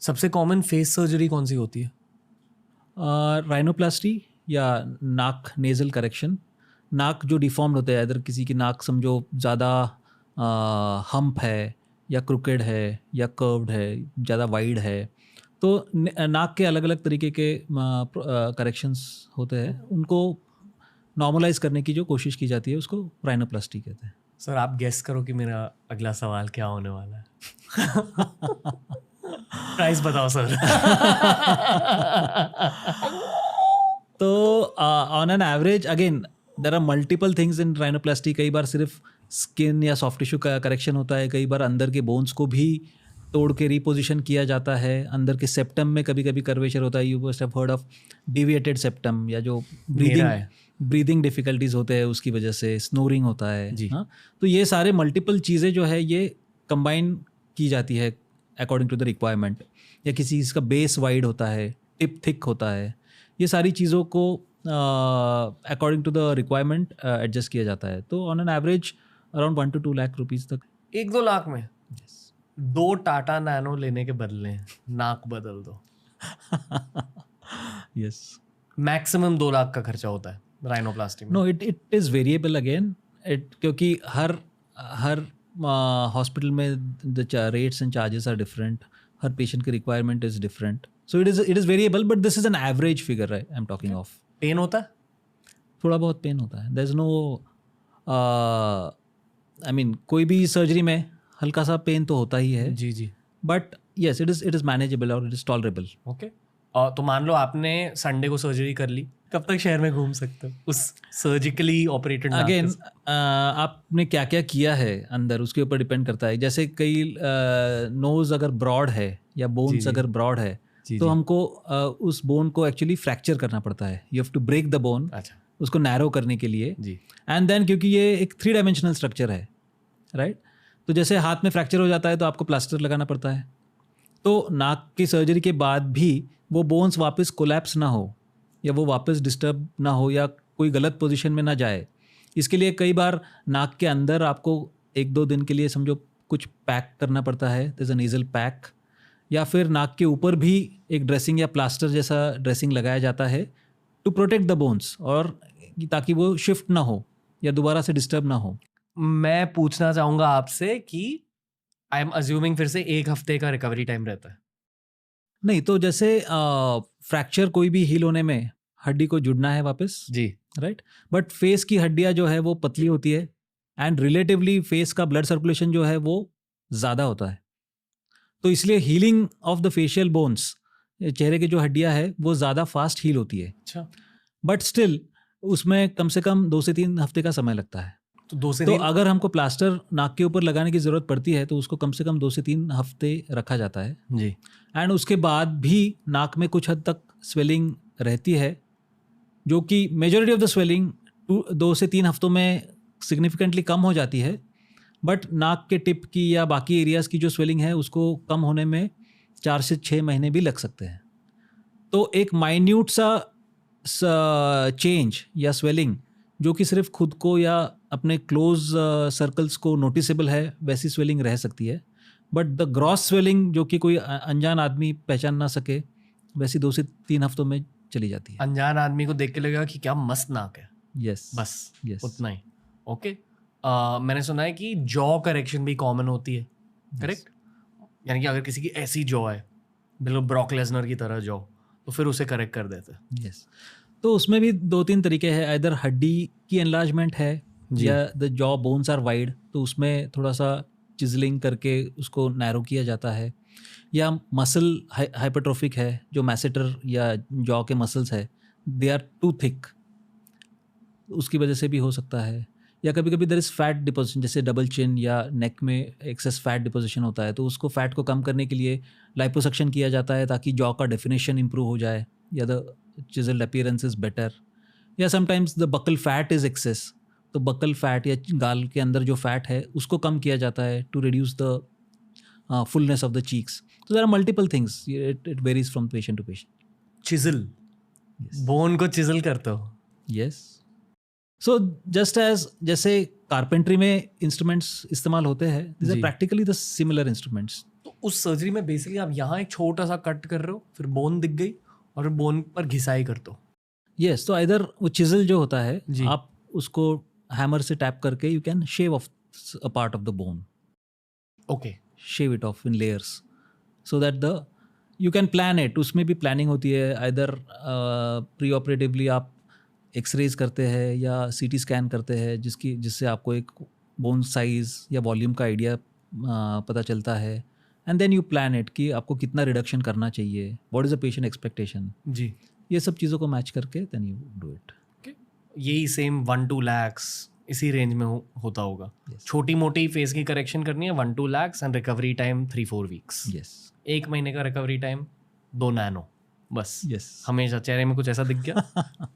सबसे common face surgery कौन सी होती है? राइनोप्लास्टी या नाक नेजल करेक्शन. नाक जो डिफॉर्म्ड होते हैं, अगर किसी की नाक समझो ज़्यादा हम्प है या क्रुकेड है या कर्व्ड है, ज़्यादा वाइड है, तो नाक के अलग अलग तरीके के करेक्शंस होते हैं. उनको नॉर्मलाइज करने की जो कोशिश की जाती है उसको राइनोप्लास्टी कहते हैं. सर आप गेस करो कि मेरा अगला सवाल क्या होने वाला है. प्राइस बताओ सर. तो on an average, again there are multiple things in rhinoplasty. कई बार सिर्फ स्किन या सॉफ्ट टिश्यू का करेक्शन होता है, कई बार अंदर के बोन्स को भी तोड़ के रिपोजिशन किया जाता है. अंदर के सेप्टम में कभी कभी कर्वेचर होता है. You must have heard of deviated septum, या जो ब्रीदिंग डिफिकल्टीज होते हैं उसकी वजह से स्नोरिंग होता है. हाँ, तो ये सारे मल्टीपल चीज़ें जो है ये कंबाइन की जाती है अकॉर्डिंग टू द रिक्वायरमेंट. या किसी चीज़ का बेस वाइड होता है, टिप थिक होता है, ये सारी चीज़ों को according to the requirement adjust किया जाता है. तो on an average around 1 to 2 lakh rupees तक. 1-2 लाख में 2 टाटा नैनो लेने के बदले नाक बदल दो. यस. मैक्सिमम 2 लाख का खर्चा होता है राइनोप्लास्टी में. No, it is variable again. क्योंकि हर हॉस्पिटल में the rates and charges are different. हर पेशेंट की requirement is different. So it is variable, but this is an average figure I am talking of. Pain होता है? थोड़ा बहुत pain होता है. There is no, I mean कोई भी सर्जरी में हल्का सा पेन तो होता ही है. जी. But yes, it is manageable और इट इज़ टॉलरेबल. ओके. तो मान लो आपने संडे को सर्जरी कर ली, कब तक शहर में घूम सकते हो उस सर्जिकली ऑपरेटेड? अगेन आपने क्या क्या किया है अंदर उसके ऊपर डिपेंड करता है. जैसे कई नोज अगर ब्रॉड है या बोन्स अगर ब्रॉड है, तो हमको उस बोन को एक्चुअली फ्रैक्चर करना पड़ता है. You have to break the bone, उसको नैरो करने के लिए. एंड देन क्योंकि ये एक 3 डायमेंशनल स्ट्रक्चर है, राइट? तो जैसे हाथ में फ्रैक्चर हो जाता है तो आपको प्लास्टर लगाना पड़ता है. तो नाक की सर्जरी के बाद भी वो बोन्स वापस कोलैप्स ना हो, या वो वापस डिस्टर्ब ना हो, या कोई गलत पोजीशन में ना जाए, इसके लिए कई बार नाक के अंदर आपको 1-2 दिन के लिए समझो कुछ पैक करना पड़ता है. There is a nasal pack. या फिर नाक के ऊपर भी एक ड्रेसिंग या प्लास्टर जैसा ड्रेसिंग लगाया जाता है टू प्रोटेक्ट द बोन्स, और ताकि वो शिफ्ट ना हो या दोबारा से डिस्टर्ब ना हो. मैं पूछना चाहूँगा आपसे कि आई एम अज्यूमिंग फिर से 1 हफ्ते का रिकवरी टाइम रहता है? नहीं, तो जैसे फ्रैक्चर कोई भी हील होने में हड्डी को जुड़ना है वापस, जी, राइट? बट फेस की हड्डियाँ जो है वो पतली होती है, एंड रिलेटिवली फेस का ब्लड सर्कुलेशन जो है वो ज़्यादा होता है. तो इसलिए healing of the facial bones, चेहरे की जो हड्डियाँ है वो ज़्यादा फास्ट हील होती है. अच्छा. बट स्टिल उसमें कम से कम 2 से 3 हफ्ते का समय लगता है. तो 2 से तो 3 अगर हमको प्लास्टर नाक के ऊपर लगाने की ज़रूरत पड़ती है तो उसको कम से कम 2 से 3 हफ्ते रखा जाता है. जी. एंड उसके बाद भी नाक में कुछ हद तक स्वेलिंग रहती है, जो कि मेजॉरिटी ऑफ द स्वेलिंग 2 से 3 हफ्तों में सिग्निफिकेंटली कम हो जाती है. बट नाक के टिप की या बाकी एरियाज़ की जो स्वेलिंग है उसको कम होने में 4 से 6 महीने भी लग सकते हैं. तो एक माइन्यूट सा चेंज या स्वेलिंग जो कि सिर्फ खुद को या अपने क्लोज सर्कल्स को नोटिसेबल है, वैसी स्वेलिंग रह सकती है. बट द ग्रॉस स्वेलिंग जो कि कोई अनजान आदमी पहचान ना सके, वैसी 2 से 3 हफ्तों में चली जाती है. अनजान आदमी को देख के लगेगा कि क्या मस्त नाक है. यस, बस यस, उतना ही. ओके. मैंने सुना है कि जॉ करेक्शन भी कॉमन होती है, करेक्ट? यानी कि अगर किसी की ऐसी जॉ है, बिल्कुल ब्रॉक लेसनर की तरह जॉ, तो फिर उसे करेक्ट कर देते हैं. यस. तो उसमें भी 2-3 तरीके हैं. इधर हड्डी की एनलार्जमेंट है या the jaw bones are wide, तो उसमें थोड़ा सा चिजलिंग करके उसको नैरो किया जाता है. या मसल हाइपरट्रोफिक है, जो मैसेटर या जॉ के मसल्स है दे आर टू थिक, उसकी वजह से भी हो सकता है. या कभी कभी देयर इज़ फैट डिपोजिशन, जैसे डबल चिन या नेक में एक्सेस फैट डिपोजिशन होता है, तो उसको फैट को कम करने के लिए लाइपोसक्शन किया जाता है ताकि जॉ का डेफिनेशन इंप्रूव हो जाए, या the chiselled appearance is better. या sometimes the buccal fat is excess, तो बकल फैट या गाल के अंदर जो फैट है उसको कम किया जाता है to reduce the fullness of the cheeks. तो there are multiple things, it varies from patient to patient. Chisel, bone को चिजल करते हो? यस. सो जस्ट एज जैसे कारपेंट्री में इंस्ट्रूमेंट्स इस्तेमाल होते हैं, these are practically the similar instruments. तो उस सर्जरी में बेसिकली आप यहाँ एक छोटा सा कट कर रहे हो, फिर बोन दिख गई और बोन पर घिसाई कर दो। यस, तो इधर वो चिजल जो होता है जी। आप उसको हैमर से टैप करके you can shave off a part of the bone, okay, shave it off in layers so that the you can plan it. उसमें भी प्लानिंग होती है, इधर प्री ऑपरेटिवली आप एक्सरेज करते हैं या सीटी स्कैन करते हैं जिससे आपको एक बोन साइज या वॉल्यूम का आइडिया पता चलता है, and then you plan it कि आपको कितना रिडक्शन करना चाहिए, what is the patient expectation. जी। ये सब चीज़ों को मैच करके देन यू डू इट। यही सेम 1-2 lakhs इसी रेंज में होता होगा। Yes. छोटी मोटी फेस की करेक्शन करनी है 1-2 lakhs and recovery time 3-4 weeks. Yes 1 महीने का रिकवरी टाइम 2 नैनो बस। यस हमेशा चेहरे में कुछ ऐसा दिख गया